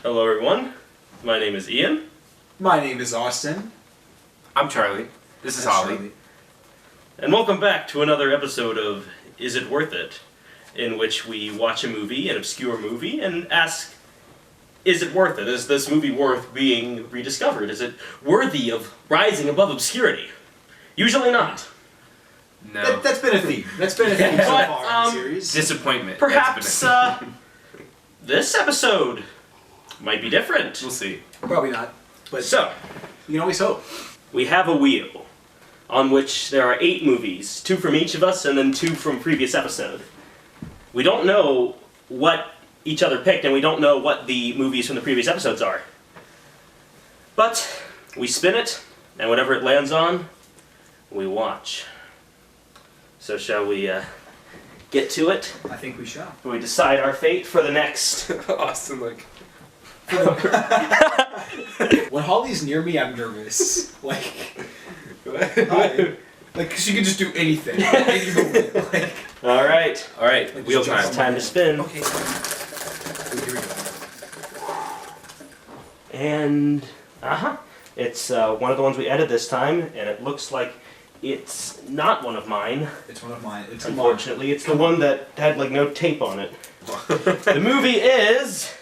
Hello everyone, my name is Ian. My name is Austin. I'm Charlie. This is Holly. And welcome back to another episode of Is It Worth It? In which we watch a movie, an obscure movie, and ask, is it worth it? Is this movie worth being rediscovered? Is it worthy of rising above obscurity? Usually not. No. That's been a theme. That's been a theme so But, far in the series. Disappointment. Perhaps this episode might be different. We'll see. Probably not. But So, you can always hope. we have a wheel on which there are 8 movies, 2 from each of us and then 2 from previous episode. We don't know what each other picked and we don't know what the movies from the previous episodes are. But we spin it and whatever it lands on, we watch. So shall we get to it? I think we shall. We decide our fate for the next. Austin, like. When Holly's near me, I'm nervous. Like, because she can just do anything. At any moment. Like, Alright, Alright, Like wheel just jump time. on time to spin. okay. Here we go. And, it's one of the ones we edited this time, and it looks like it's not one of mine. It's one of mine. It's Unfortunately, it's the one that had like no tape on it. The movie is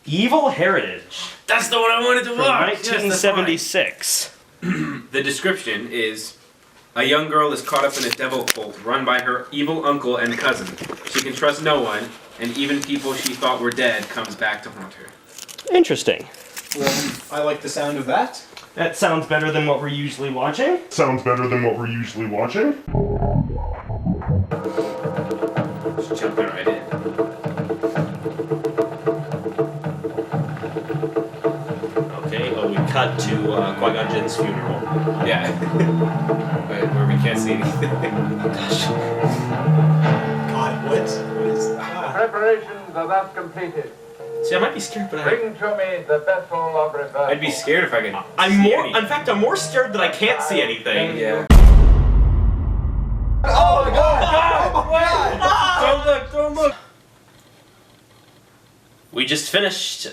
Evil Heritage That's the one I wanted to from watch! 1976. The description is: a young girl is caught up in a devil cult run by her evil uncle and cousin. She can trust no one, and even people she thought were dead comes back to haunt her. Interesting. Well, I like the sound of that. That sounds better than what we're usually watching. Sounds better than what we're usually watching. Just jumping right in. Okay, we cut to Qui-Gon Jinn's funeral. Yeah. But where we can't see anything. God, what is that? Preparations are thus completed. See, I might be scared, but Bring to me the vessel of reversal. I'd be scared if I could. I'm see more. anything. In fact, I'm more scared that I can't see anything. Yeah. Oh my God! Oh my God! Don't look! Don't look! We just finished.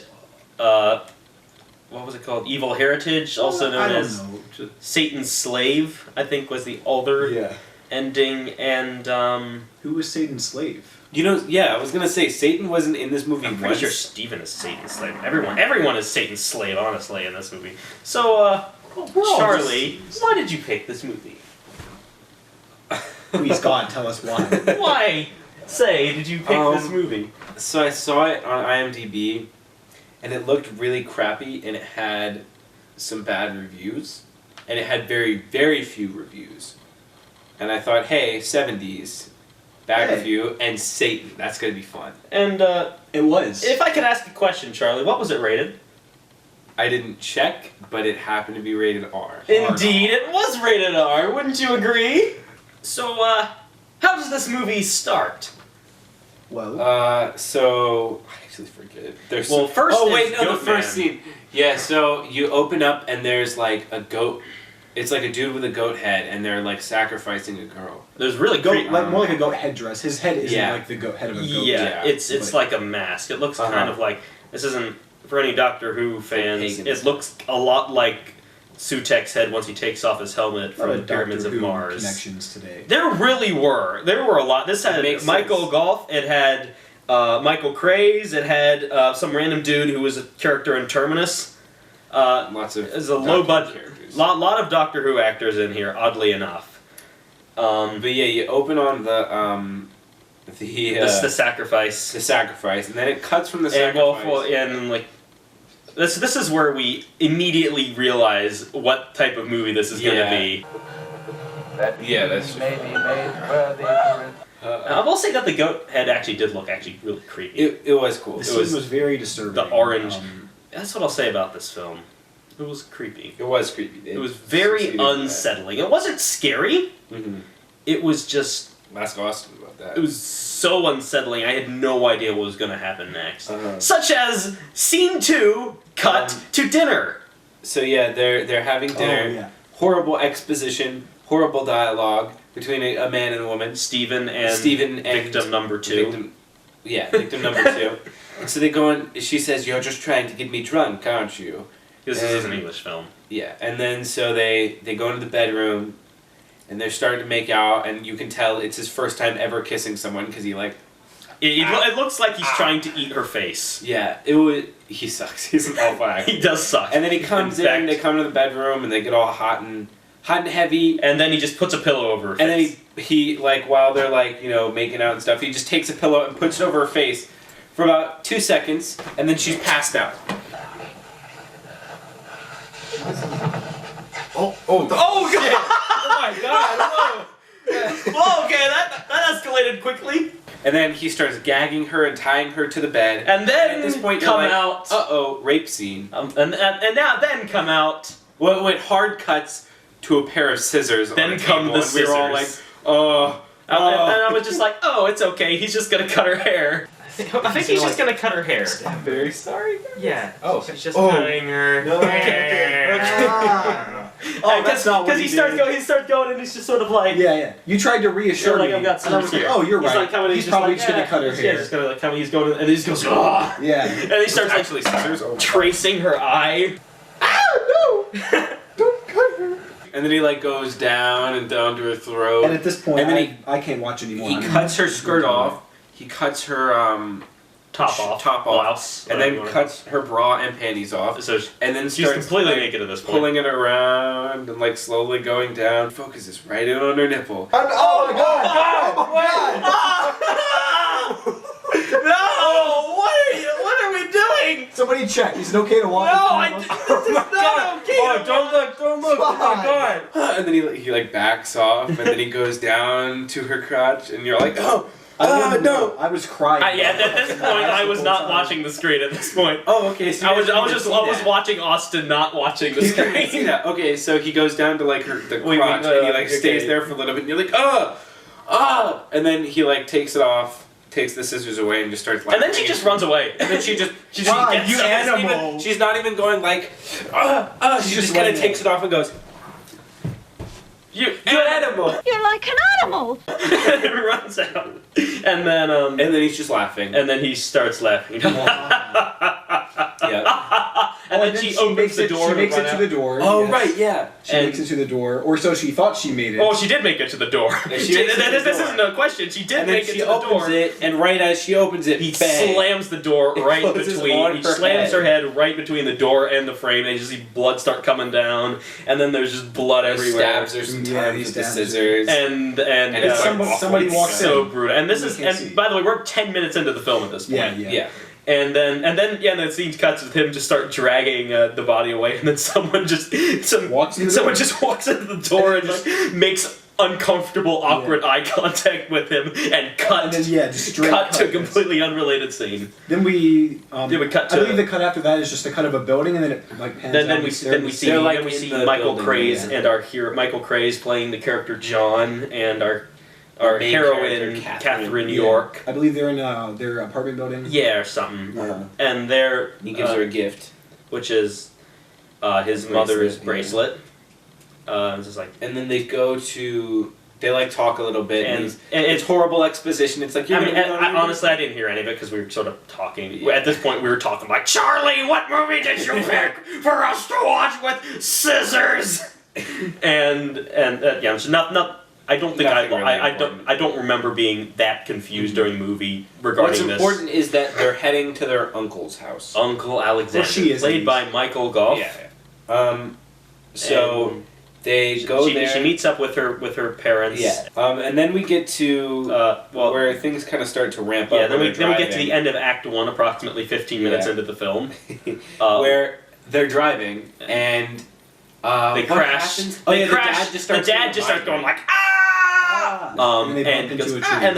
What was it called? Evil Heritage, also known I don't as know. Satan's Slave. I think was the older Yeah. ending, and Who was Satan's slave? You know, yeah, I was gonna say Satan wasn't in this movie I'm pretty once. sure Steven is Satan's slave. Everyone is Satan's slave, honestly, in this movie. So, We're all Charlie, just- why did you pick this movie? Please, God, tell us why. Why, say, did you pick this movie? So I saw it on IMDb, and it looked really crappy, and it had some bad reviews, and it had very, very few reviews. And I thought, hey, 70s, bad Hey. review, and Satan, that's gonna be fun. And It was. if I could ask a question, Charlie, what was it rated? I didn't check, but it happened to be rated R. Indeed, it was rated R. Wouldn't you agree? So, how does this movie start? Well, So I actually forget. There's Well, first oh is wait, no, the Goat first Man. scene. Yeah, so you open up and there's like a goat. It's like a dude with a goat head, and they're like sacrificing a girl. There's really goat, creep- like more like a goat headdress. His head isn't Yeah. like the goat head of a goat. Yeah, Yeah, it's but- like a mask. It looks kind of like, this isn't for any Doctor Who fans. pagans. It looks a lot like Sutek's head once he takes off his helmet A lot from of Pyramids Doctor of Who Mars. connections today. There really were. There were a lot. This had makes Michael sense. Golf. It had Michael Craze. It had some random dude who was a character in Terminus. Lots of It's a low Doctor Who budget. characters. Lot of Doctor Who actors in here, oddly enough. But yeah, you open on This is the sacrifice. the sacrifice, and then it cuts from the And sacrifice. and like this is where we immediately realize what type of movie this is Yeah. gonna be. That Yeah, that's may be made worthy to I will say that the goat head actually did look really creepy. it was cool. The It scene was was very disturbing. the orange. That's what I'll say about this film. It was creepy. creepy. It was very unsettling. It wasn't scary. Mm-hmm. It was just. Ask Austin about that. It was so unsettling. I had no idea what was going to happen next. Uh-huh. Such as scene 2, cut to dinner. So yeah, they're having dinner. Oh, yeah. Horrible exposition, horrible dialogue between a man and a woman. Stephen and Stephen and victim number 2. Victim number 2. And so they go in. She says, "You're just trying to get me drunk, aren't you?" Because this is an English film. Yeah. And then so they go into the bedroom, and they're starting to make out, and you can tell it's his first time ever kissing someone because he like. It looks like he's trying to eat her face. Yeah. It would. He sucks. He's an awful actor. He does suck. And then he comes in. They come to the bedroom, and they get all hot and heavy. And then he just puts a pillow over her face. And then he like while they're like making out and stuff, he just takes a pillow and puts it over her face for about 2 seconds, and then she's passed out. Oh god! Oh my god! Whoa, okay, that escalated quickly. And then he starts gagging her and tying her to the bed. And then at this point, come you're like, out. Rape scene. And now then come out. Well, it went hard cuts to a pair of scissors. Then on a come table, the and we were all like, scissors. oh. And I was just like, oh, it's okay. He's just gonna cut her hair. I think he's just gonna cut her hair. I'm very sorry. Yeah. Oh. He's just cutting her hair. Oh, that's not what he starts going, and he's just sort of like, Yeah. You tried to reassure like me. I've got and I was some like, oh, you're he's right. Like coming, he's probably just gonna cut her Yeah, hair. just gonna like coming. He's going, and he just goes, ah. Yeah. And he starts like Actually, scissors. Oh. tracing her eye. No! Don't cut her. And then he like goes down and down to her throat. And at this point, And then I can't watch anymore. he cuts her skirt off. He cuts her Top off. blouse, and then cuts her bra and panties off. So And then she's starts completely like, naked at this point. pulling it around and like slowly going down. Focuses right in on her nipple. Oh my god! Oh my god! No! What are we doing? Somebody check. Is it okay to watch? This is not okay. Oh, don't look! Oh my God. god! And then he like backs off, and then he goes down to her crotch, and you're like, oh no! I was crying. Yeah, at this point, I was not watching the screen. At this point, Oh, okay. So I was watching. watching Austin, not watching the You didn't see screen. that. Okay, so he goes down to like the Wait, crotch, and he like okay. stays there for a little bit, and you're like, and then he like takes it off, takes the scissors away, and just starts like. And then she just runs away. And then she just Wow, gets you up, and animal. she's not even going like, She just kind running of takes it off and goes, You animal. You're like an animal. runs out, and then And then he's just laughing. and then he starts laughing. Yeah. And then she opens the door. She makes to it run to out. the door. Oh yes. right, yeah. She makes it to the door, or so she thought she made it. Oh, she did make it to the door. Yeah, she makes it to the This door. isn't a question. She did And then make it she to the opens door. it, and right as she opens it, He bang. slams the door right closes between. on He her slams head. her head right between the door and the frame, and you just see blood start coming down, and then there's just blood He everywhere. stabs her some Yeah, times he with the stabs her. scissors. And it's somebody walks so in. brutal. And this You is can't see. and by the way, we're 10 minutes into the film at this point. Yeah. Yeah. And then the scene cuts with him just start dragging the body away, and then someone just Walks in the someone door. just walks into the door and just makes uncomfortable, awkward eye contact with him, and cut. And then, just straight cut to a cut. completely unrelated scene. Then we. Then we cut I to- believe the cut after that is just a cut of a building, and then it like pans Then out we and then we see They're, like, then we in see the Michael building, Craze yeah. and our hero Michael Craze playing the character John, and our main heroine character, Catherine Yeah. York. I believe they're in their apartment building. Yeah, or something. Yeah. And they're He gives her a gift. which is his Bracelet, mother's yeah. bracelet. It's just like. And then they go to. They like talk a little bit, and, And it's horrible exposition. It's like I mean, honestly, I didn't hear any of it because we were sort of talking. Yeah. At this point, we were talking like, Charlie, what movie did you pick for us to watch with scissors? and yeah, so not. I don't think Nothing really I don't remember being that confused during the movie regarding What's this. important is that they're heading to their uncle's house. Uncle Alexander, Well, she is played at by least. Michael Gough. Yeah. So And they go she, there. She meets up with her parents. Yeah. And then we get to where things kind of start to ramp up. Yeah, then we when they're get to the driving. end of Act 1, approximately 15 minutes Yeah. into the film. Where they're driving and They what crash. happens? They Oh, yeah, crash. the dad just starts going like, ah! And they bump into a tree. And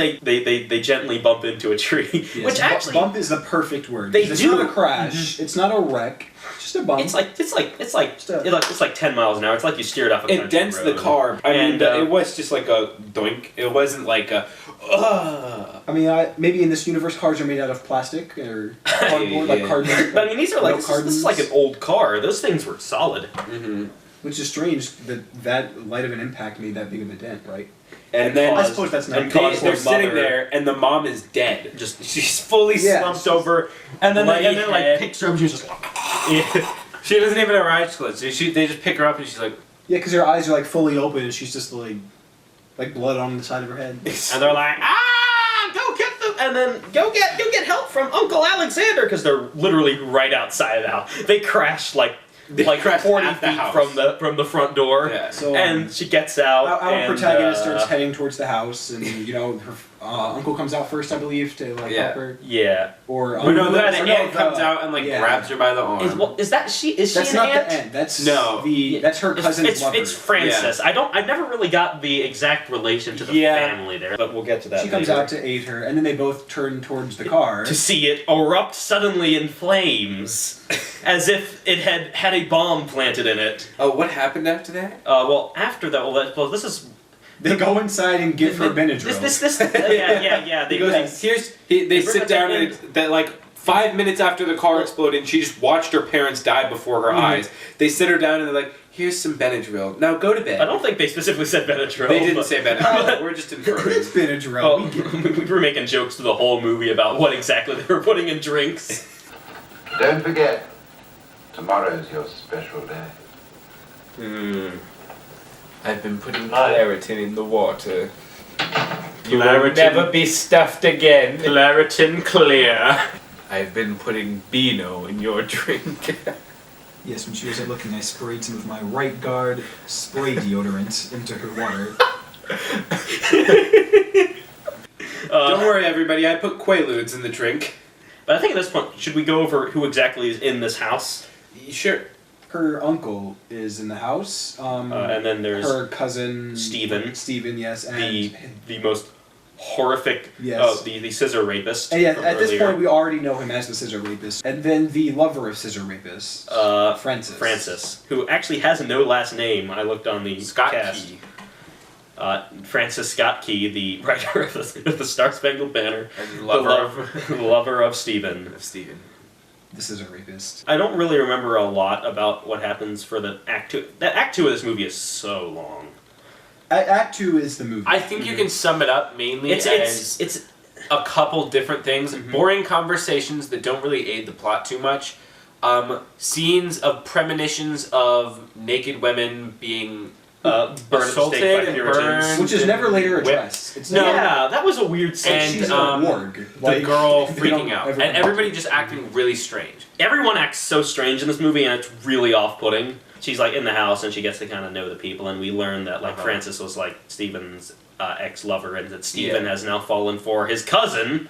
they gently bump into a tree, Yes. which actually bump is the perfect word. They It's do. not a crash. It's not a wreck. Just a bump. it's like 10 miles an hour. It's like you steered off a It country dents the road. car. I mean, And, it was just like a doink. It wasn't like a. I mean, maybe in this universe, cars are made out of plastic or cardboard, like Yeah. cardboard. But I mean, these are like No this is like an old car. Those things were solid. Mm-hmm. Which is strange that light of an impact made that big of a dent, right? And then I suppose that's not. and caused they're her sitting mother- there, and the mom is dead. Just She's fully Yeah. slumped over, and then bloody like head. picks her up and she's just like, Yeah. She doesn't even have her eyes closed. They just pick her up, and she's like, Yeah, because her eyes are like fully open, and she's just like blood on the side of her head. and they're like, go get them, and then go get help from Uncle Alexander, because they're literally right outside the house. They crash like crashed 40 at the feet house. from the front door. Yeah. So And she gets out. our and, protagonist starts heading towards the house, and her uncle comes out first, I believe, to Yeah. help her. Yeah. Or But no, that's- the or no, aunt comes out and yeah. grabs her by the arm. Is she That's an not aunt? the end. That's No. That's her cousin's It's lover. Frances. I've never really got the exact relation to the family there, but we'll get to that. She comes later. out to aid her, and then they both turn towards the car. To see it erupt suddenly in flames, as if it had a bomb planted in it. Oh, what happened after that? Well, after that, well, this is They go inside and give her Benadryl. yeah. He goes, they sit down and that like 5 minutes after the car exploded, she just watched her parents die before her eyes. They sit her down and they're like, "Here's some Benadryl. Now go to bed." I don't think they specifically said Benadryl. They didn't but- say Benadryl. We're just inferring. It's Benadryl. Oh, we were making jokes to the whole movie about what exactly they were putting in drinks. Don't forget, tomorrow's your special day. I've been putting Claritin in the water. You will Claritin. never be stuffed again. Claritin clear. I've been putting Beano in your drink. Yes, when she wasn't looking, I sprayed some of my right guard spray deodorant into her water. Don't worry, everybody. I put Quaaludes in the drink. But I think at this point, should we go over who exactly is in this house? Sure. Her uncle is in the house. And then there's her cousin Stephen. Stephen, yes, and the most horrific, Yes. the scissor rapist. And yeah, from at this earlier. point we already know him as the scissor rapist. And then the lover of scissor rapist, Francis. who actually has no last name. I looked on the Scott cast. Key. Francis Scott Key, the writer of the Star Spangled Banner, And the lover of Stephen. of Stephen. The scissor rapist. I don't really remember a lot about what happens for the Act 2. That Act 2 of this movie is so long. Act 2 is the movie. I think you can sum it up mainly It's as a couple different things. Boring conversations that don't really aid the plot too much. Scenes of premonitions of naked women being burned at the assaulted stake by and Puritans. burned. which is never later whipped. addressed. It's No. Yeah, that was a weird scene. And, she's um, a warg. The girl they don't freaking out. ever- And everybody just acting really strange. Everyone acts so strange in this movie, and it's really off-putting. She's like in the house, and she gets to kind of know the people, and we learn that like Francis was like Stephen's ex-lover, and that Stephen has now fallen for his cousin,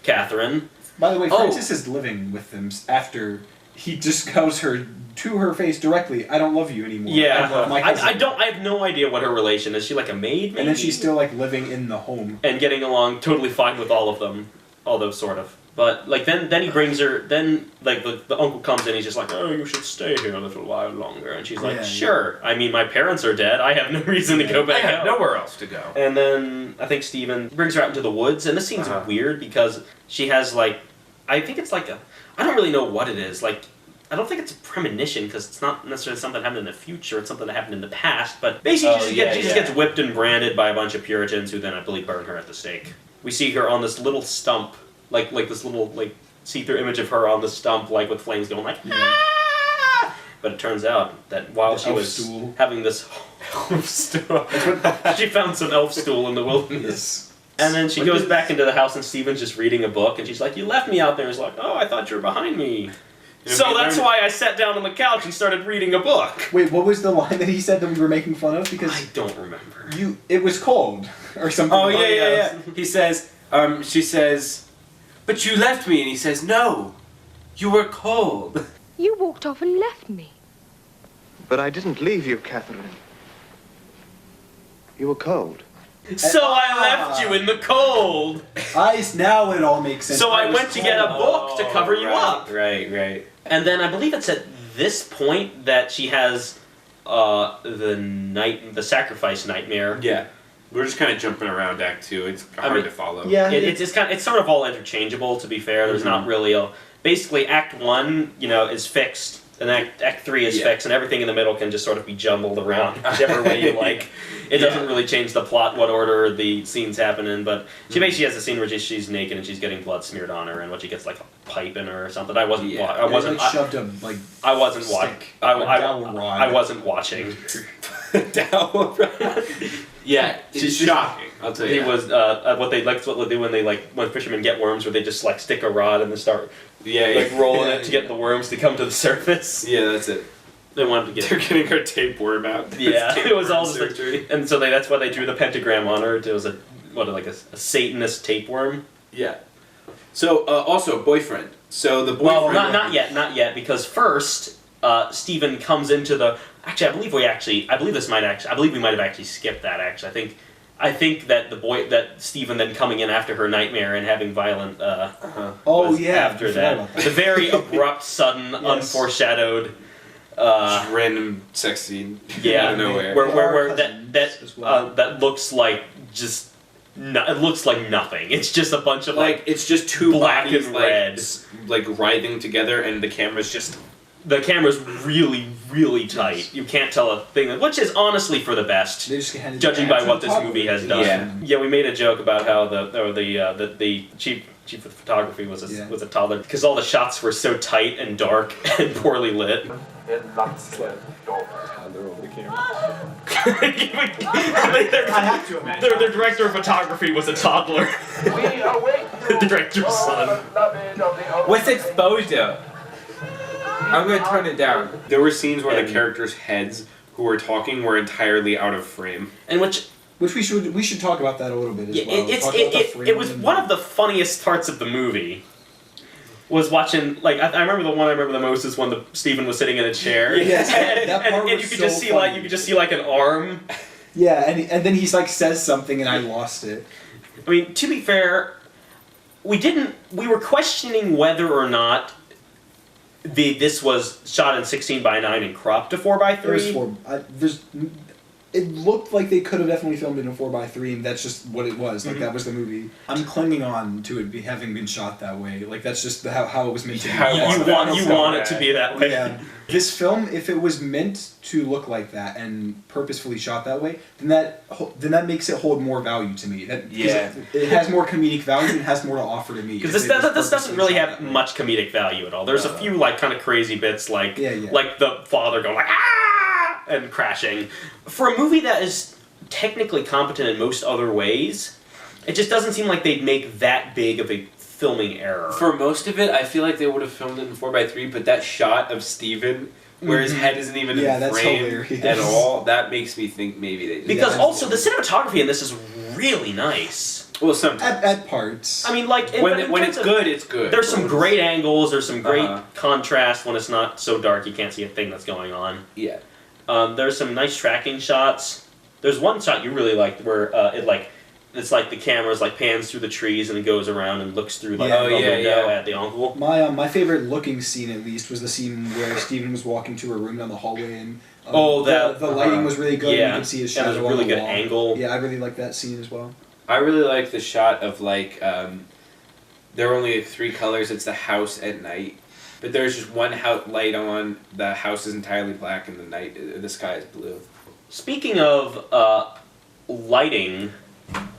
Catherine. By the way, Oh. Francis is living with them after he just tells her to her face directly, "I don't love you anymore. I love my cousin." I have no idea what her relation is. She like a maid, maybe? And then she's still like living in the home. and getting along totally fine with all of them, although sort of. But like then he brings her. Then like the uncle comes in. He's just like, "Oh, you should stay here a little while longer." And she's like, Yeah, "Sure. I mean, my parents are dead. I have no reason to go I back have out." nowhere else to go. And then I think Stephen brings her out into the woods, and this scene's weird because she has like, I think it's like I don't really know what it is. Like, I don't think it's a premonition because it's not necessarily something that happened in the future. It's something that happened in the past. But basically, she just gets whipped and branded by a bunch of Puritans who then I believe burn her at the stake. We see her on this little stump, like this little like see-through image of her on the stump, like with flames going like. Ah! But it turns out that while she elf was stool. having this elf stool, she found some elf stool in the wilderness. Yes. And then she goes back into the house, and Stephen's just reading a book, and she's like, "You left me out there." He's like, "Oh, I thought you were behind me." So that's why I sat down on the couch and started reading a book. Wait, what was the line that he said that we were making fun of? Because I don't remember. it was cold or something. Oh yeah. He says, she says, "But you left me," and he says, "No, you were cold." You walked off and left me. But I didn't leave you, Catherine. You were cold. So I left you in the cold. Now it all makes sense. So I was went to get a book to cover you up. Right. And then I believe it's at this point that she has the sacrifice nightmare. Yeah. We're just kind of jumping around Act 2. It's hard to follow. Yeah. It's sort of all interchangeable. To be fair, there's not really a. Basically, Act 1, is fixed And Act 3 is Yeah. fixed, and everything in the middle can just sort of be jumbled around whichever way you like. It doesn't really change the plot, what order the scenes happen in, but she basically has a scene where she's naked and she's getting blood smeared on her, and when she gets like a pipe in her or something. I wasn't. Yeah. I wasn't. Like shoved a like. I wasn't watching. stick, I a dowel rod. I wasn't watching. Yeah, it's She's- shocking. I'll tell you. It was what they do when fishermen get worms, where they just like stick a rod and then start like rolling it to get the worms to come to the surface. Yeah, that's it. They wanted to get. They're getting her tapeworm out. Yeah, it was all Tapeworm just surgery. and so that's why they drew the pentagram on her. It was a Satanist tapeworm. Yeah. So also boyfriend. So the boyfriend. Well, not yet, because first Stephen comes into the. Actually, I believe we might have actually skipped that. Actually, I think that Stephen then coming in after her nightmare and having violent. Was after that. The very abrupt, sudden, unforeshadowed. Just random sex scene. Yeah, out of nowhere. where that looks like just. No, it looks like nothing. It's just a bunch of like it's just two black bodies and red, like writhing together, and the camera's just. The camera's really, really tight. Yes. You can't tell a thing, which is honestly for the best, judging by what this movie has done. Yeah, we made a joke about how the chief of photography was a toddler because all the shots were so tight and dark and poorly lit. I have to imagine. Their director of photography was a toddler. The director's son. What's exposure? I'm gonna turn it down. There were scenes where the characters' heads who were talking were entirely out of frame. And which we should talk about that a little bit as well. It was one of the funniest parts of the movie. Was watching I remember the one I remember the most is when Stephen was sitting in a chair. Yes, that part and was you could so just see funny. you could just see like an arm. Yeah, and then he's like says something and I lost it. I mean, to be fair, we were questioning whether or not this was shot in 16:9 and cropped to 4:3. It looked like they could have definitely filmed it in 4:3, and that's just what it was. Like, that was the movie. I'm clinging on to it having been shot that way. Like, that's just how it was meant to be. You want it to be that way. Yeah. This film, if it was meant to look like that and purposefully shot that way, then that makes it hold more value to me. It has more comedic value and has more to offer to me. Because this doesn't really have much comedic value at all. There's a few kind of crazy bits like the father going like ah and crashing. For a movie that is technically competent in most other ways, it just doesn't seem like they'd make that big of a filming error. For most of it, I feel like they would have filmed it in 4:3, but that shot of Stephen, where his head isn't even in the frame at all, that makes me think maybe they did. Because also, the cinematography in this is really nice. Well, sometimes. At parts. I mean, like... When it's good, it's good. There's some great angles, there's some great contrast when it's not so dark you can't see a thing that's going on. Yeah. There's some nice tracking shots. There's one shot you really liked where it's like the camera's like pans through the trees and it goes around and looks through the window at the uncle. My favorite looking scene at least was the scene where Stephen was walking to her room down the hallway and the lighting was really good and you could see his shadow and it was a really good angle. Yeah, I really liked that scene as well. I really like the shot of there are only 3 colors. It's the house at night. But there's just one light on, the house is entirely black, and the sky is blue. Speaking of lighting,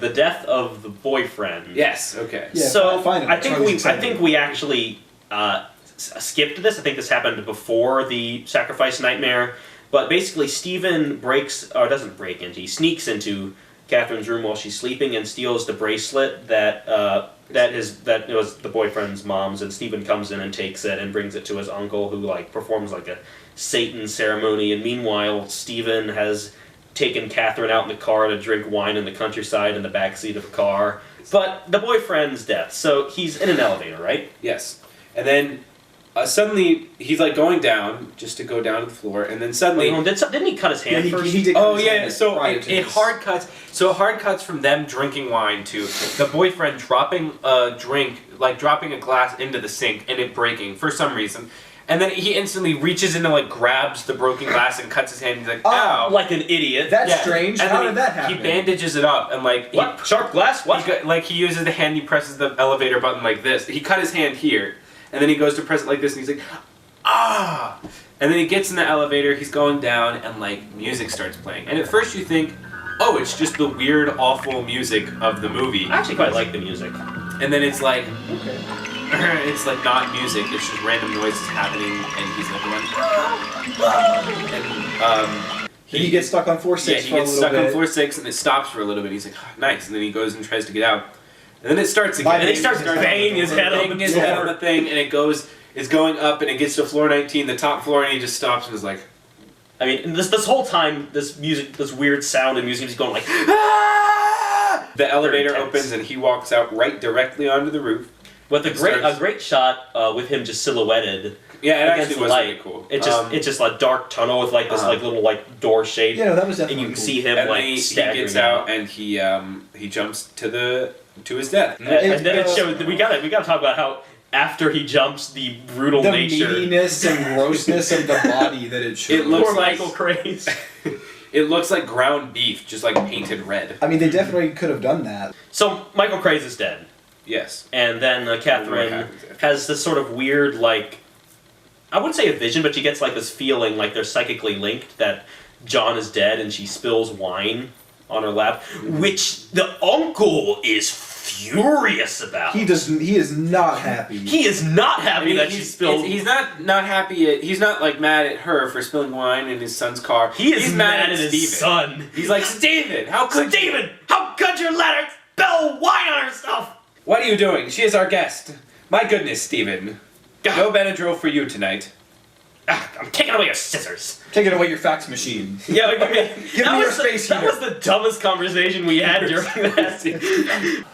the death of the boyfriend. Yes. Okay. Yeah, so fine. I think we actually skipped this. I think this happened before the sacrifice nightmare. But basically, Stephen he sneaks into Catherine's room while she's sleeping and steals the bracelet that was the boyfriend's mom's, and Stephen comes in and takes it and brings it to his uncle, who performs a Satan ceremony. And meanwhile, Stephen has taken Catherine out in the car to drink wine in the countryside in the backseat of a car. But the boyfriend's death, so he's in an elevator, right? Yes. And then suddenly he's going down just to go down to the floor, and then suddenly didn't he cut his hand first? He did. Oh yeah. So it hard cuts. So hard cuts from them drinking wine to the boyfriend dropping a drink, dropping a glass into the sink and it breaking for some reason. And then he instantly reaches in and grabs the broken glass and cuts his hand. He's like, ow! Like an idiot. That's strange. And How did that happen? He bandages it up and what? Sharp glass? What? He uses the hand. He presses the elevator button like this. He cut his hand here, and then he goes to press it like this, and he's like, ah! And then he gets in the elevator, he's going down, and like music starts playing. And at first you think, oh, it's just the weird, awful music of the movie. I actually quite like the music. And then it's like, it's like not music, it's just random noises happening, and he's like going, and He gets stuck on floor 6 yeah, for he a gets little stuck bit. on floor 6, and it stops for a little bit. He's like, oh, nice, and then he goes and tries to get out, and then it starts again. And he starts banging his head on the head on door. the thing, and it's going up, and it gets to floor 19, the top floor, and he just stops and is like, I mean, this whole time, this weird sound and music is going like, ah! The elevator Very tense. opens, and he walks out right directly onto the roof. With a It great shot with him just silhouetted. Yeah, it against actually the was light. really cool. It's just a dark tunnel with like this like little like door shape. Yeah, no, that was And definitely you can cool. see him And like then he staggering gets out, and he jumps to his death. And then it shows. We gotta talk about how after he jumps, the brutal The nature. meatiness and grossness of the body that it shows. It looks Poor like Michael Craze. it looks like ground beef, just like painted red. I mean, they definitely could have done that. So Michael Craze is dead, Yes. and then What Catherine happens after? has this sort of weird like. I wouldn't say a vision, but she gets like this feeling like they're psychically linked, that John is dead, and she spills wine on her lap, which the uncle is furious about. He is not happy. He is not happy I mean, that she spilled. He's not happy. He's not like mad at her for spilling wine in his son's car. He is He's mad at Steven. his son. He's like, Steven, how could you? Steven, how could you let her spill wine on herself? What are you doing? She is our guest. My goodness, Steven. No Benadryl for you tonight. I'm taking away your scissors. Taking away your fax machine. Yeah, like, Give me your space That heater. was the dumbest conversation we had during that.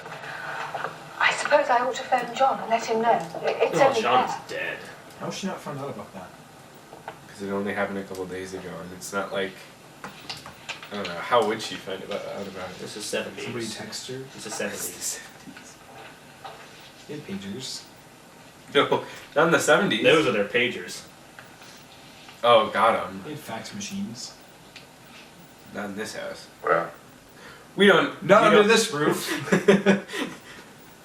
I suppose I ought to phone John and let him know. It's Oh, only John's fair. dead. How has she not found out about that? Because it only happened a couple days ago, and it's not like, I don't know, how would she find out about it? This is 70s. Somebody text her. It's the 70s. They had pagers. No, not in the 70s. Those are their pagers. Oh, got him. They had fax machines. Not in this house. Well, We don't. Not we under don't- this roof.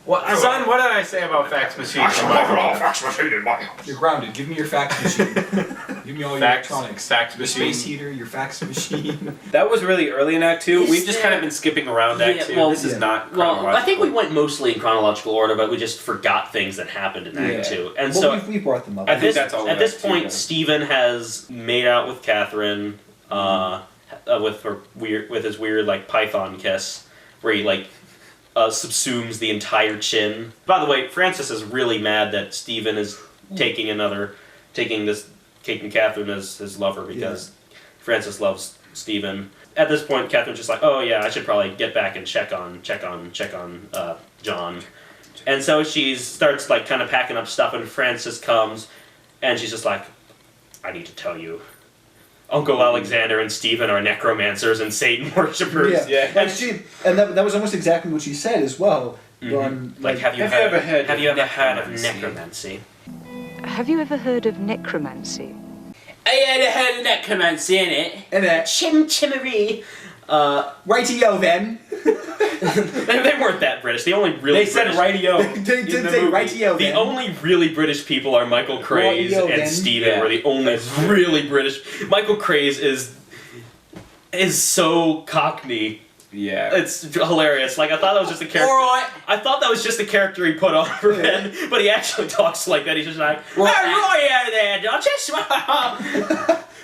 What, son? What did I say about fax machines? fax machine in my house. You're grounded. Give me your fax machine. Give me all your Fax, electronics. fax Your machine. space heater, your fax machine. That was really early in Act 2. Is We've just kind of there- been skipping around Act 2. well, This is yeah. not Well, I think we chronological. went mostly in chronological order, but we just forgot things that happened in Act 2. And well, so we brought them up. I at think this, that's all at we this have to point, do. Stephen has made out with Catherine with his weird like python kiss, where he like subsumes the entire chin. By the way, Francis is really mad that Stephen is taking Catherine as his lover because Francis loves Stephen. At this point, Catherine's just like, oh yeah, I should probably get back and check on John. And so she starts like kind of packing up stuff, and Francis comes, and she's just like, I need to tell you, Uncle Alexander and Stephen are necromancers and Satan worshippers. Yeah. And that was almost exactly what she said as well. On, Like, have you Have you ever heard heard of necromancy? Have you ever heard of necromancy? I had heard of necromancy, innit? and that Chimmery. rightio then. They weren't that British. The only really They said British, radio. They did say rightio the then. only really British people are Michael Craze Rightio and then. Stephen. Yeah. Were the only really British. Michael Craze is so Cockney. Yeah. It's hilarious. Like I thought that was just a character. Alright. I thought that was just a character he put on for Ben, but he actually talks like that. He's just like, Right. right out there, John. Just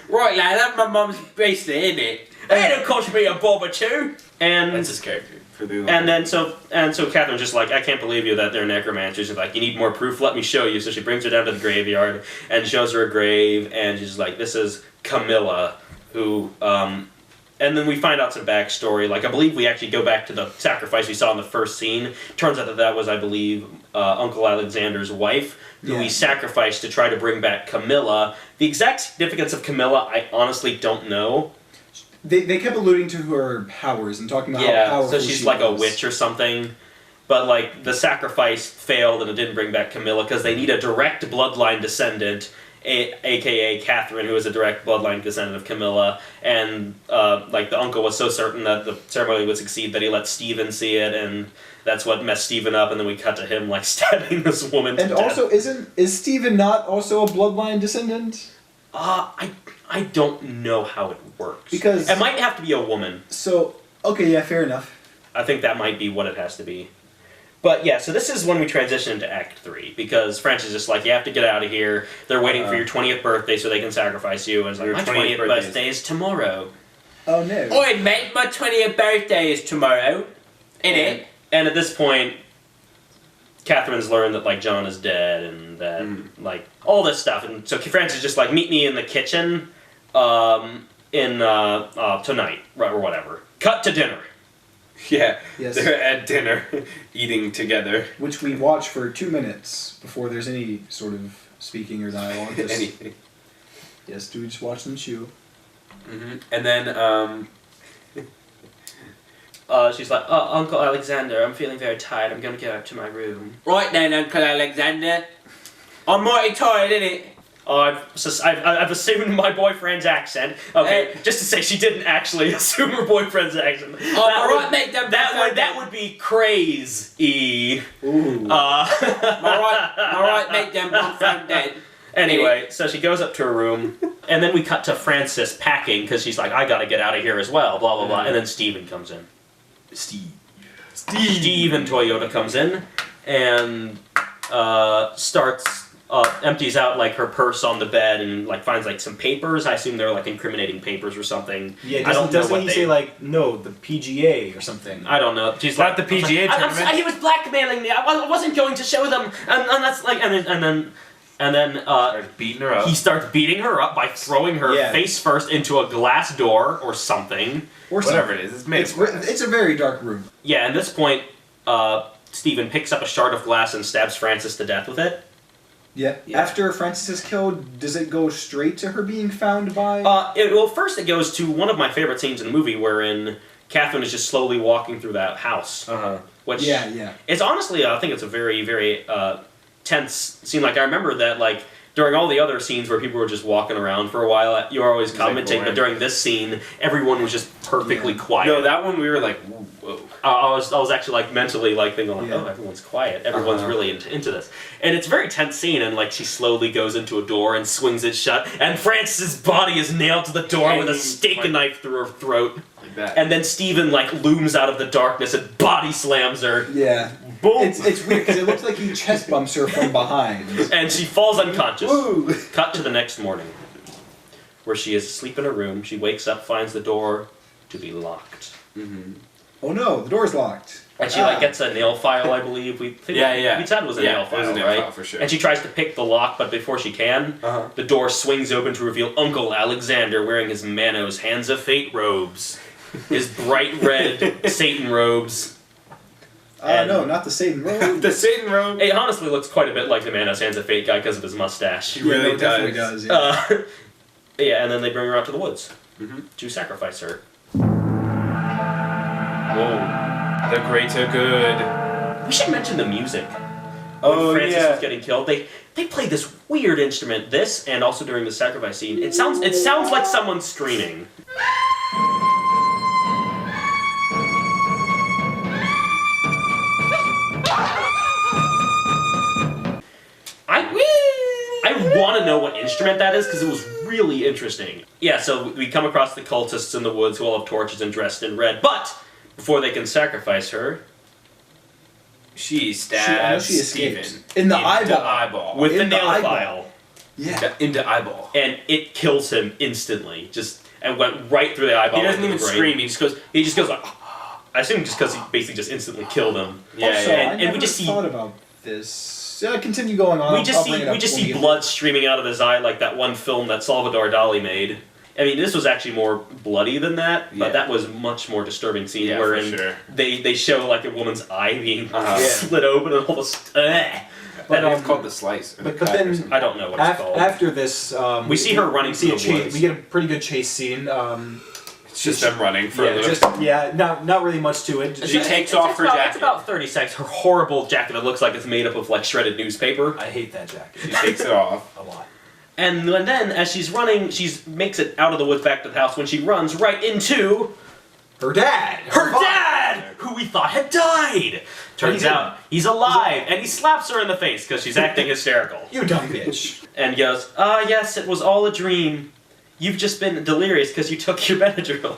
Right, lad, that's my mum's bracelet, innit? it'll cost me a bob or two. And That's his character. For the and then so Catherine's just like, I can't believe you that they're necromancers. She's like, you need more proof? Let me show you. So she brings her down to the graveyard and shows her a grave, and she's like, this is Camilla, who and then we find out some backstory. Like, I believe we actually go back to the sacrifice we saw in the first scene. Turns out that was, I believe, Uncle Alexander's wife, who he sacrificed to try to bring back Camilla. The exact significance of Camilla, I honestly don't know. They kept alluding to her powers and talking about how Yeah, powerful so she's she like a was. witch or something. But, like, the sacrifice failed and it didn't bring back Camilla because they need a direct bloodline descendant. aka Catherine, who is a direct bloodline descendant of Camilla, and like the uncle was so certain that the ceremony would succeed that he let Stephen see it, and that's what messed Stephen up, and then we cut to him like stabbing this woman to And death. also, is Stephen not also a bloodline descendant? I don't know how it works. Because- it might have to be a woman. So, okay, yeah, fair enough. I think that might be what it has to be. But yeah, so this is when we transition into Act 3, because French is just like, you have to get out of here. They're waiting for your 20th birthday so they can sacrifice you. And it's like, Your my 20th 20th birthday is tomorrow. Oh no. Oi, mate, my 20th birthday is tomorrow. Innit? And at this point, Catherine's learned that, like, John is dead and that, like, all this stuff. And so French is just like, meet me in the kitchen tonight, or whatever. Cut to dinner. Yeah, Yes. they're at dinner, eating together. Which we watch for 2 minutes before there's any sort of speaking or dialogue. Just- Anything. Yes, do we just watch them chew? And then, She's like, Uncle Alexander, I'm feeling very tired. I'm going to go up to my room. Right then, Uncle Alexander. I'm mighty tired, innit? Oh, I've assumed my boyfriend's accent. Okay, just to say she didn't actually assume her boyfriend's accent. Alright, mate, That would be crazy. Ooh. Alright, mate, them one from dead. Anyway, so she goes up to her room, and then we cut to Frances packing, because she's like, I gotta get out of here as well, blah, blah, blah. And then Steven comes in. Steve and Toyota comes in, and empties out like her purse on the bed and like finds like some papers. I assume they're like incriminating papers or something. Yeah, I don't know doesn't what he they say like, no, the PGA or something? I don't know. She's Not like, the PGA tournament. He was blackmailing me. I wasn't going to show them. And that's like, and then Started beating her up. he starts beating her up by throwing her face first into a glass door or something. Or Whatever something. it is, it's made It's, of glass. it's a very dark room. Yeah, at this point, Stephen picks up a shard of glass and stabs Frances to death with it. Yeah. After Frances is killed, does it go straight to her being found by? First it goes to one of my favorite scenes in the movie, wherein Catherine is just slowly walking through that house. Which yeah. it's honestly, I think it's a very, very tense scene. Like, I remember that, like, during all the other scenes where people were just walking around for a while, you were always commenting, boring. but during this scene, everyone was just perfectly quiet. no, that one we were like, whoa. I was actually like mentally like thinking like, Yeah. oh, everyone's quiet. Everyone's really into this, and it's a very tense scene. And like she slowly goes into a door and swings it shut, and Frances' body is nailed to the door with a steak knife through her throat. Like that. And then Stephen like looms out of the darkness and body slams her. Yeah. Boom. It's weird because it looks like he chest bumps her from behind. And she falls unconscious. Woo! Cut to the next morning, where she is asleep in her room. She wakes up, finds the door to be locked. Oh no, the door's locked. And she like gets a nail file, I believe. We said it was a nail it file, was a nail right? file for sure. And she tries to pick the lock, but before she can, the door swings open to reveal Uncle Alexander wearing his Manos Hands of Fate robes, his bright red Satan robes. No, not the Satan robe. The Satan robe. It honestly looks quite a bit like the Manos Hands of Fate guy because of his mustache. He really no, it definitely does. Yeah. Yeah, and then they bring her out to the woods to sacrifice her. Whoa. The greater good. We should mention the music. Oh, When Frances yeah. was getting killed, they play this weird instrument. This and also during the sacrifice scene, it sounds like someone's screaming. I want to know what instrument that is because it was really interesting. Yeah, so we come across the cultists in the woods who all have torches and dressed in red, but before they can sacrifice her, She stabs she escaped. Stephen In the into eyeball. eyeball. with In the the nail eyeball. file, Yeah. Into eyeball. and it kills him instantly. And went right through the eyeball. He doesn't into even the brain. scream. He just goes. He just goes like, I assume just because he basically just instantly killed him. Yeah, Also, yeah. I And we never just see- thought about this. Yeah, continue going on. We just I'll bring it up we just when see we get blood streaming out of his eye like that one film that Salvador Dali made. I mean, this was actually more bloody than that, but Yeah. that was much more disturbing scene Yeah, for wherein sure. they show like a woman's eye being Yeah. slit open and all this. But, It's called the slice. or the but cut or then- something. I don't know what it's called. After this, We see her running we see through a the chase. woods. We get a pretty good chase scene. It's just them running for a Yeah, little. not really much to it. She takes off her It's jacket. about 30 seconds. Her horrible jacket that looks like it's made up of like shredded newspaper. I hate that jacket She takes it off. a lot. And then, as she's running, she makes it out of the woods back to the house when she runs right into Her dad! her dad, who we thought had died. Turns out he's alive, and he slaps her in the face because she's acting hysterical. You dumb bitch. And goes, yes, it was all a dream. You've just been delirious because you took your Benadryl.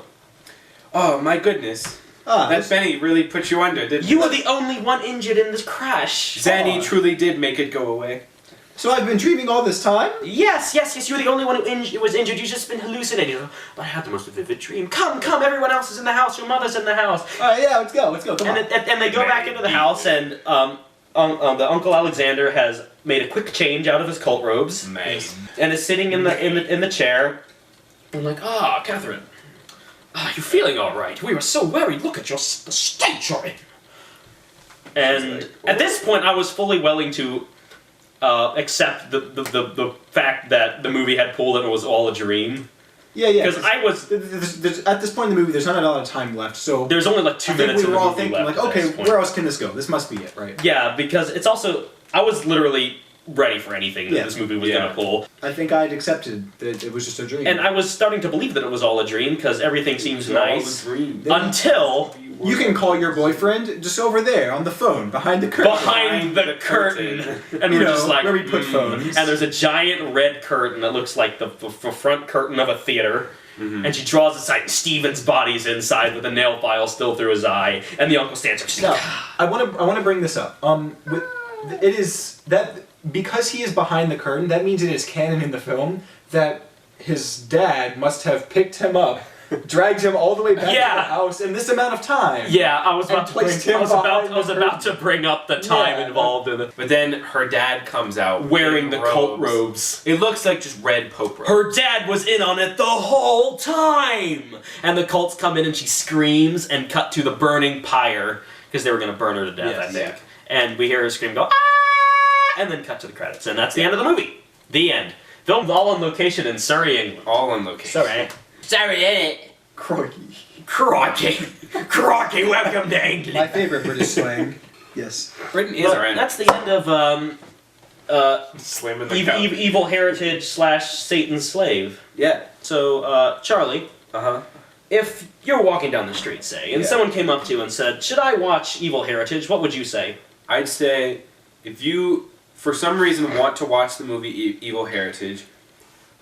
Oh my goodness. That Benny really put you under, didn't You were the only one injured in this crash. Zanny truly did make it go away. So I've been dreaming all this time? Yes, you were the only one who was injured. You've just been hallucinating. But I had the most vivid dream. Come, everyone else is in the house. Your mother's in the house. Alright, yeah, let's go, come on. And they go back into the house, and the Uncle Alexander has made a quick change out of his cult robes. Nice. And is sitting in the chair. I'm like, Catherine. You're feeling all right. We were so worried. Look at the state you're in. And at this point, I was fully willing to accept the fact that the movie had pulled and it was all a dream. Yeah. Because I was... There's, at this point in the movie, there's not a lot of time left, so... There's only like 2 minutes of the we were all movie thinking, left like, at okay, this point. where else can this go? This must be it, right? Yeah, because it's also... I was literally ready for anything that this movie was going to pull. I think I'd accepted that it was just a dream. And I was starting to believe that it was all a dream, because everything seems nice. All a dream. Until... You can call your boyfriend just over there on the phone, behind the curtain. Behind the curtain. And we're just like, where we put phones. And there's a giant red curtain that looks like the front curtain of a theater. Mm-hmm. And she draws aside, and Steven's body's inside with a nail file still through his eye. And the uncle stands up. She's like, I want to bring this up. It is that because he is behind the curtain, that means it is canon in the film that his dad must have picked him up, dragged him all the way back to the house in this amount of time. Yeah, I was about to bring up the time Yeah. involved in it. But then her dad comes out Wearing in the cult robes. It looks like just red Pope robes. Her dad was in on it the whole time! And the cults come in and she screams and cut to the burning pyre, because they were going to burn her to death, I think. Yeah. And we hear her scream go, ah! And then cut to the credits. And that's the end of the movie. The end. Filmed all on location in Surrey, England. All on location. Sorry, ain't it? Crikey. Crikey, welcome to England. My favorite British slang. Yes. Britain is But our end. that's the end of Slamming the couch. Evil Heritage / Satan's Slave. Yeah. So, Charlie, Uh-huh. if you're walking down the street, say, and someone came up to you and said, should I watch Evil Heritage, what would you say? I'd say, if you, for some reason, want to watch the movie Evil Heritage,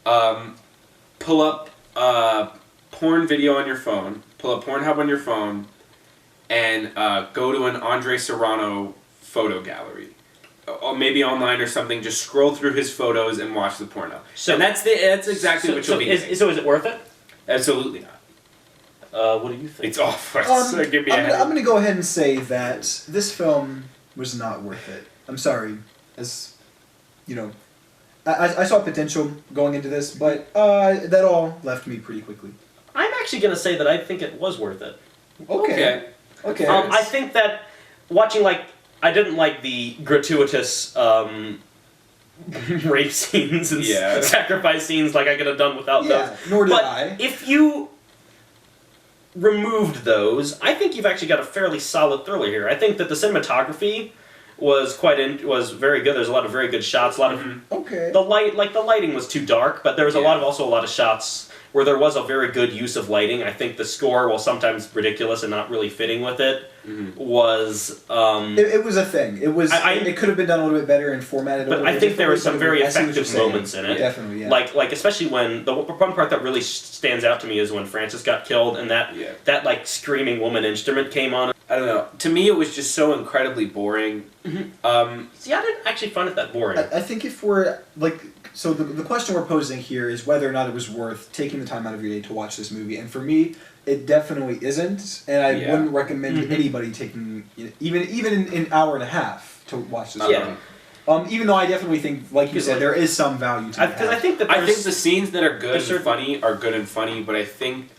pull up porn video on your phone, pull up Pornhub on your phone, and go to an Andre Serrano photo gallery. Or maybe online or something, just scroll through his photos and watch the porno. So and that's exactly what you'll be doing. So is it worth it? Absolutely not. What do you think? It's awful. Give me I'm going to go ahead and say that this film was not worth it. I'm sorry. As you know, I saw potential going into this, but that all left me pretty quickly. I'm actually going to say that I think it was worth it. Okay. I think that watching, I didn't like the gratuitous rape scenes and sacrifice scenes I could have done without those. Nor did But I. if you removed those, I think you've actually got a fairly solid thriller here. I think that the cinematography was was very good. There's a lot of very good shots. A lot of Okay. the lighting was too dark, but there was also a lot of shots where there was a very good use of lighting. I think the score, while sometimes ridiculous and not really fitting with it, was... It was a thing. It was. It could have been done a little bit better and formatted. But I think there were some very effective moments in it. Definitely, yeah. Like especially when the one part that really stands out to me is when Francis got killed and that screaming woman instrument came on. I don't know. To me, it was just so incredibly boring. See, I didn't actually find it that boring. I think if we're so the question we're posing here is whether or not it was worth taking the time out of your day to watch this movie, and for me, it definitely isn't, and I wouldn't recommend anybody taking even an hour and a half to watch this movie. Even though I definitely think, like you said, there is some value to it. Because I think that I think the scenes that are good and funny are good and funny, but I think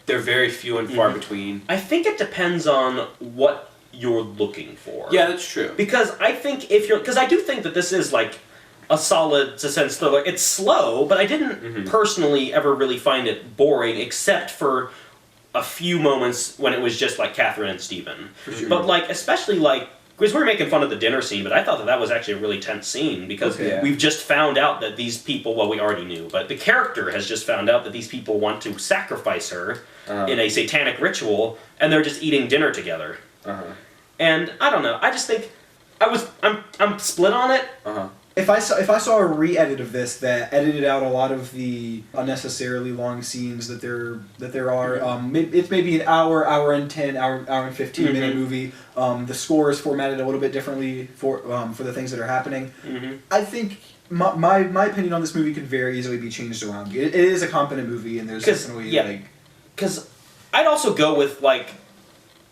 they're very few and far between. I think it depends on what you're looking for. Yeah, that's true. Because I think because I do think that this is a solid suspense thriller. It's slow, but I didn't personally ever really find it boring, except for a few moments when it was just Catherine and Stephen. For sure. But especially because we were making fun of the dinner scene, but I thought that was actually a really tense scene because we've just found out that these people, well, we already knew, but the character has just found out that these people want to sacrifice her in a satanic ritual, and they're just eating dinner together. And I don't know. I just think I'm split on it. If I saw a re-edit of this that edited out a lot of the unnecessarily long scenes that there are, it's maybe an hour and 10, hour and 15 minute movie. The score is formatted a little bit differently for the things that are happening. I think my opinion on this movie could very easily be changed around. It is a competent movie, and there's definitely because I'd also go with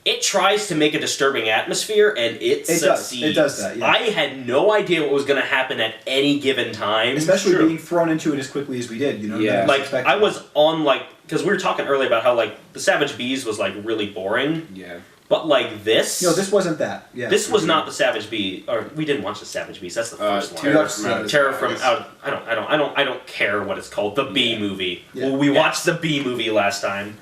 it tries to make a disturbing atmosphere, and it succeeds. It does that, yeah. I had no idea what was going to happen at any given time. Especially being thrown into it as quickly as we did, Yeah. I was on, because we were talking earlier about how, The Savage Bees was, really boring. Yeah. But, this... No, this wasn't that. Yeah. This was not the Savage Bee... Or, we didn't watch the Savage Bees. That's the first one. Terror from Out... I don't care what it's called. The Bee movie. Yeah. Well, we watched the Bee movie last time.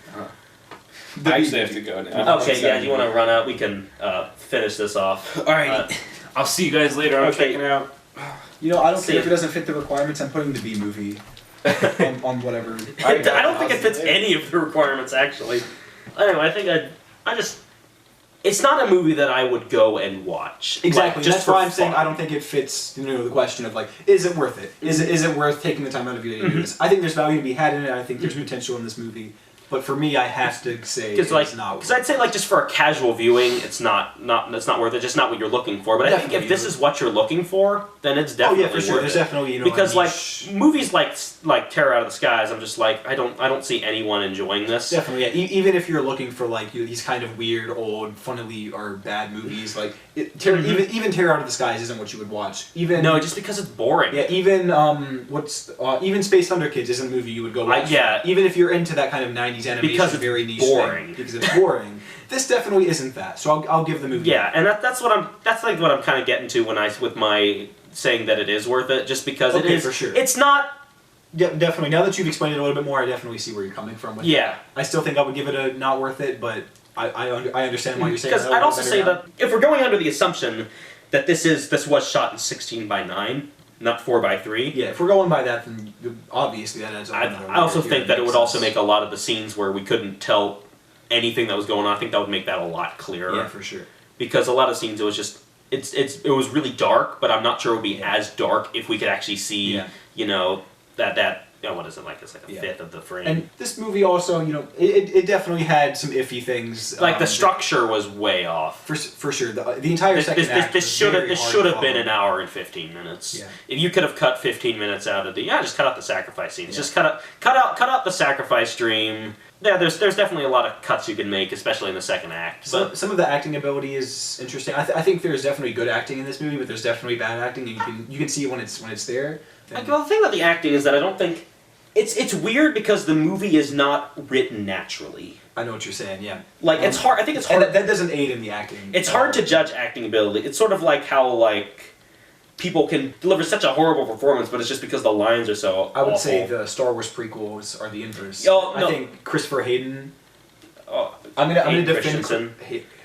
I actually have to go now. Okay, yeah, you want to run out? We can finish this off. Alright, I'll see you guys later. I'm checking out. I don't care if it doesn't fit the requirements. I'm putting the B movie on whatever. I don't think it fits any of the requirements, actually. Anyway, I think I just... It's not a movie that I would go and watch. Exactly. Just that's why I'm saying I don't think it fits. The question of is it worth it? Is it worth taking the time out of your day to do this? I think there's value to be had in it. I think there's potential in this movie. But for me, I have to say it's not worth it. Because I'd say just for a casual viewing, it's not worth it. Just not what you're looking for. But I think if this is what you're looking for, then it's definitely for sure. worth There's it. definitely because movies like Terror Out of the Skies, I'm just I don't see anyone enjoying this. Definitely, yeah. Even if you're looking for these kind of weird, old, funnily or bad movies, even Terror Out of the Skies isn't what you would watch. No, just because it's boring. Yeah, even even Space Thunder Kids isn't a movie you would go watch. Even if you're into that kind of 90s animation, because it's very niche boring. Thing, because it's boring. This definitely isn't that. So I'll give the movie. Yeah, and that's what I'm kind of getting to with my saying that it is worth it, just because it is. For sure. It's not. Yeah, definitely. Now that you've explained it a little bit more, I definitely see where you're coming from with it. I still think I would give it a not worth it, but I understand why you're saying that. Because I'd also say that if we're going under the assumption that this was shot in 16:9, not 4:3. Yeah, if we're going by that, then obviously that adds up. I also think that it would also make a lot of the scenes where we couldn't tell anything that was going on. I think that would make that a lot clearer. Yeah, for sure. Because a lot of scenes, it was just it was really dark, but I'm not sure it would be as dark if we could actually see that. What is it like? It's like a fifth of the frame. And this movie also, it definitely had some iffy things. The structure was way off. For sure. The entire second act. This should have been an hour and 15 minutes. Yeah. If you could have cut 15 minutes out of just cut out the sacrifice scenes. Yeah. Just cut out the sacrifice dream. Yeah, there's definitely a lot of cuts you can make, especially in the second act. Some of the acting ability is interesting. I think there's definitely good acting in this movie, but there's definitely bad acting, and you can see when it's there. Well, the thing about the acting is that I don't think it's weird because the movie is not written naturally. I know what you're saying. Yeah. It's hard. I think it's hard. And that doesn't aid in the acting. It's hard to judge acting ability. It's sort of like how people can deliver such a horrible performance, but it's just because the lines are so I would awful. say the Star Wars prequels are the inverse. Oh, no. I think Christopher Hayden. I'm gonna defend Christensen.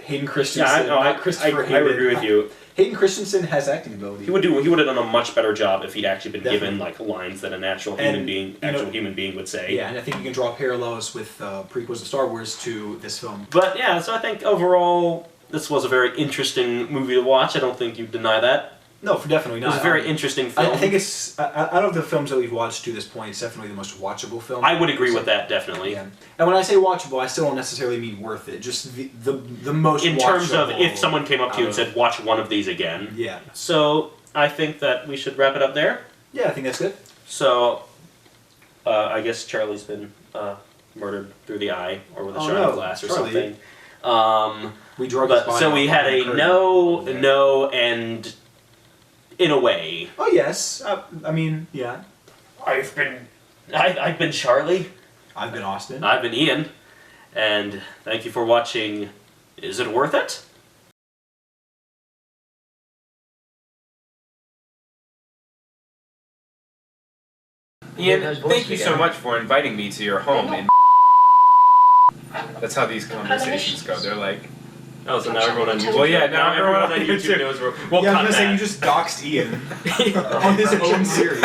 Hayden Christensen. Yeah, I agree with you. Hayden Christensen has acting ability. He would have done a much better job if he'd actually been given lines that a natural human being would say. Yeah, and I think you can draw parallels with prequels of Star Wars to this film. But yeah, so I think overall this was a very interesting movie to watch. I don't think you deny that. No, definitely not. It was a very interesting film. I think it's out of the films that we've watched to this point, it's definitely the most watchable film. I would agree with that, definitely. Yeah. And when I say watchable, I still don't necessarily mean worth it. Just the most. In terms of if someone came up to you and said, "Watch one of these again." Yeah. So I think that we should wrap it up there. Yeah, I think that's good. So I guess Charlie's been murdered through the eye or with a shot of glass or something. We drug his body. So we had a no, and. In a way. Oh yes, I mean, yeah. I've been Charlie. I've been Austin. I've been Ian, and thank you for watching. Is it worth it? Ian, thank you so much for inviting me to your home. And that's how these conversations go. They're like, Oh, so now everyone on YouTube. Well, yeah, now everyone on YouTube YouTube knows we'll yeah, I cut was gonna say that. you just doxed Ian on his own series.